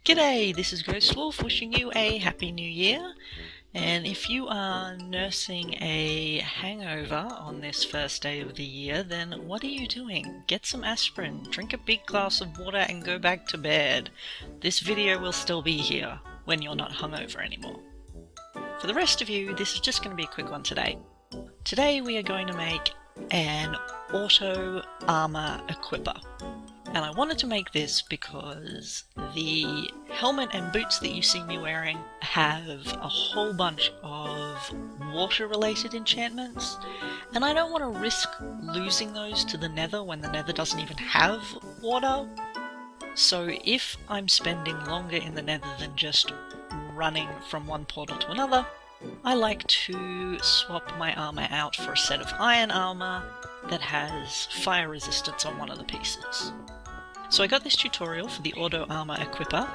G'day, this is Ghost Wolf wishing you a happy new year. And if you are nursing a hangover on this first day of the year, then what are you doing? Get some aspirin, drink a big glass of water and go back to bed. This video will still be here when you're not hungover anymore. For the rest of you, this is just going to be a quick one today. Today we are going to make an auto armor equipper. And I wanted to make this because the helmet and boots that you see me wearing have a whole bunch of water-related enchantments, and I don't want to risk losing those to the Nether when the Nether doesn't even have water. So if I'm spending longer in the Nether than just running from one portal to another, I like to swap my armor out for a set of iron armor that has fire resistance on one of the pieces. So I got this tutorial for the Auto Armor Equipper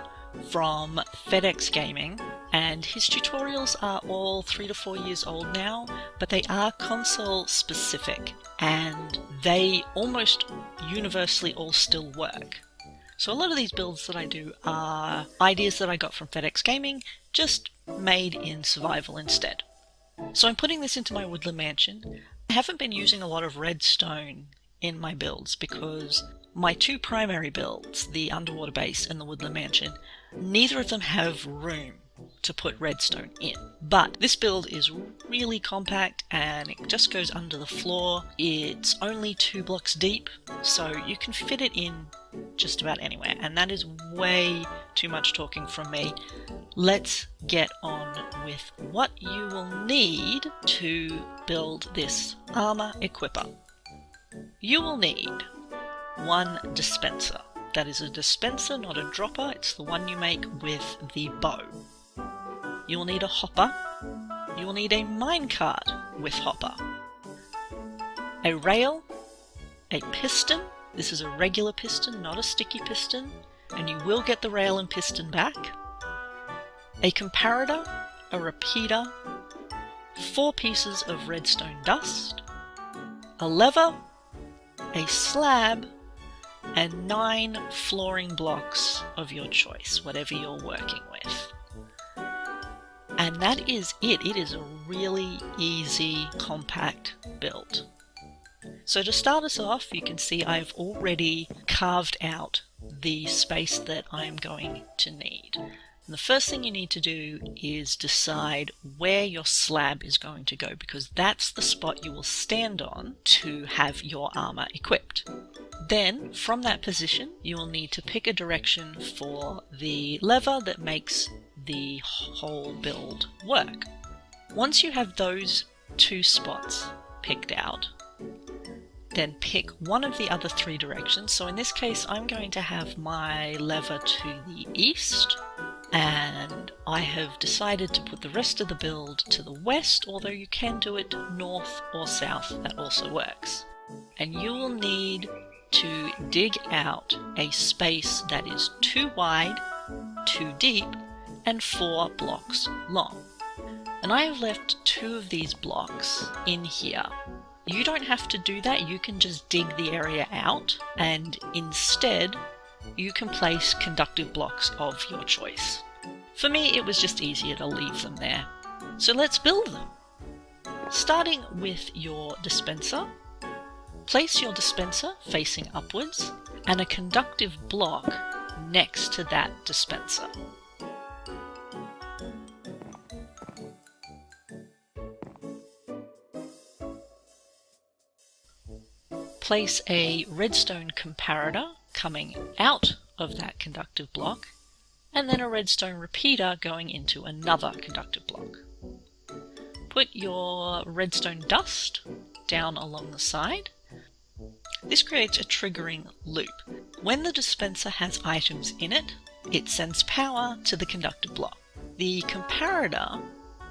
from FedEx Gaming, and his tutorials are all 3 to 4 years old now, but they are console specific, and they almost universally all still work. So a lot of these builds that I do are ideas that I got from FedEx Gaming, just made in survival instead. So I'm putting this into my woodland mansion. I haven't been using a lot of redstone in my builds because my two primary builds, the underwater base and the woodland mansion, neither of them have room to put redstone in. But this build is really compact and it just goes under the floor. It's only 2 blocks deep, so you can fit it in just about anywhere. And that is way too much talking from me. Let's get on with what you will need to build this armor equipper. You will need one dispenser. That is a dispenser, not a dropper. It's the one you make with the bow. You will need a hopper. You will need a minecart with hopper. A rail. A piston. This is a regular piston, not a sticky piston. And you will get the rail and piston back. A comparator. A repeater. 4 pieces of redstone dust. A lever. A slab. And 9 flooring blocks of your choice, whatever you're working with. And that is it. It is a really easy, compact build. So to start us off, you can see I've already carved out the space that I'm going to need. And the first thing you need to do is decide where your slab is going to go, because that's the spot you will stand on to have your armor equipped. Then, from that position, you will need to pick a direction for the lever that makes the whole build work. Once you have those 2 spots picked out, then pick one of the other 3 directions. So in this case, I'm going to have my lever to the east, and I have decided to put the rest of the build to the west, although you can do it north or south, that also works. And you will need to dig out a space that is 2 wide, 2 deep, and 4 blocks long. And I have left 2 of these blocks in here. You don't have to do that, you can just dig the area out, and instead you can place conductive blocks of your choice. For me, it was just easier to leave them there. So let's build them. Starting with your dispenser, place your dispenser facing upwards and a conductive block next to that dispenser. Place a redstone comparator coming out of that conductive block, and then a redstone repeater going into another conductive block. Put your redstone dust down along the side. This creates a triggering loop. When the dispenser has items in it, it sends power to the conductive block. The comparator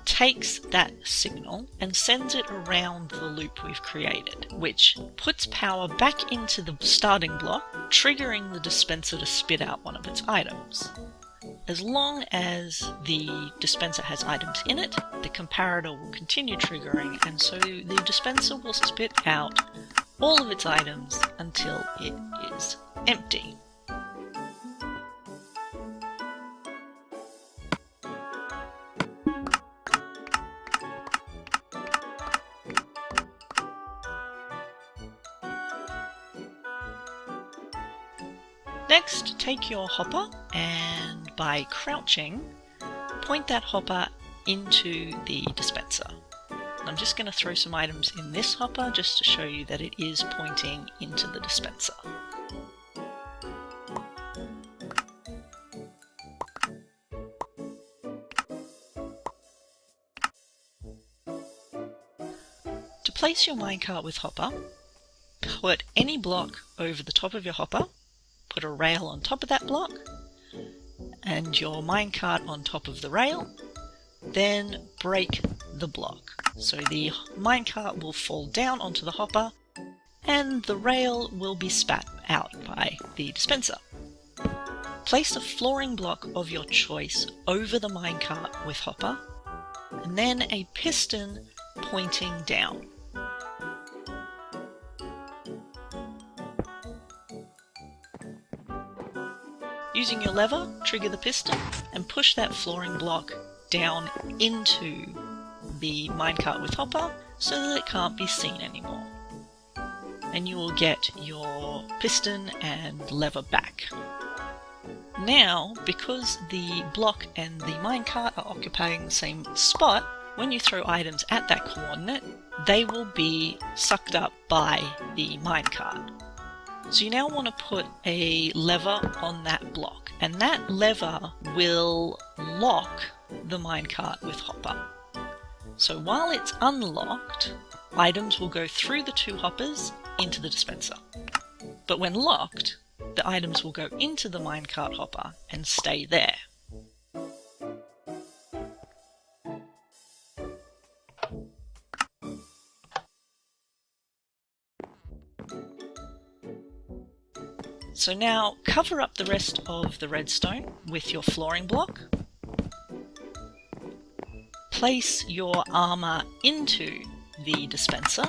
takes that signal and sends it around the loop we've created, which puts power back into the starting block, triggering the dispenser to spit out one of its items. As long as the dispenser has items in it, the comparator will continue triggering, and so the dispenser will spit out all of its items until it is empty. take your hopper and by crouching, point that hopper into the dispenser. I'm just going to throw some items in this hopper just to show you that it is pointing into the dispenser. To place your minecart with hopper, put any block over the top of your hopper, put a rail on top of that block, and your minecart on top of the rail, then break the block. So the minecart will fall down onto the hopper and the rail will be spat out by the dispenser. Place a flooring block of your choice over the minecart with hopper, and then a piston pointing down. Using your lever, trigger the piston and push that flooring block down into the minecart with hopper so that it can't be seen anymore. And you will get your piston and lever back. Now, because the block and the minecart are occupying the same spot, when you throw items at that coordinate, they will be sucked up by the minecart. So you now want to put a lever on that block, and that lever will lock the minecart with hopper. So while it's unlocked, items will go through the two hoppers into the dispenser. But when locked, the items will go into the minecart hopper and stay there. So now cover up the rest of the redstone with your flooring block. Place your armour into the dispenser.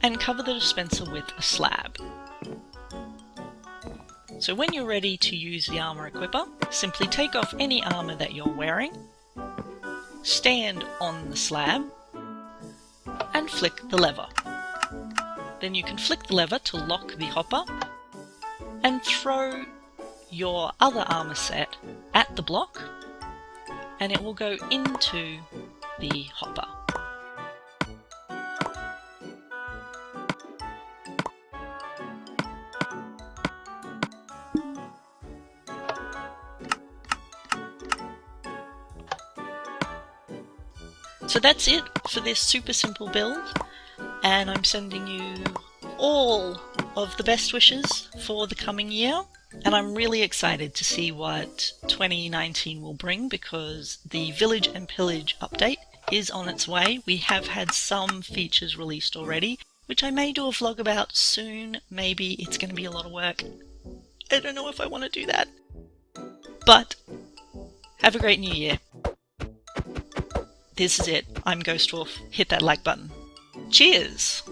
And cover the dispenser with a slab. So when you're ready to use the armour equipper, simply take off any armour that you're wearing, stand on the slab, and flick the lever. Then you can flick the lever to lock the hopper, and throw your other armour set at the block, and it will go into the hopper. So that's it for this super simple build, and I'm sending you all of the best wishes for the coming year, and I'm really excited to see what 2019 will bring because the Village and Pillage update is on its way. We have had some features released already, which I may do a vlog about soon. Maybe it's going to be a lot of work. I don't know if I want to do that. But have a great new year. This is it. I'm Ghost Wolf. Hit that like button. Cheers!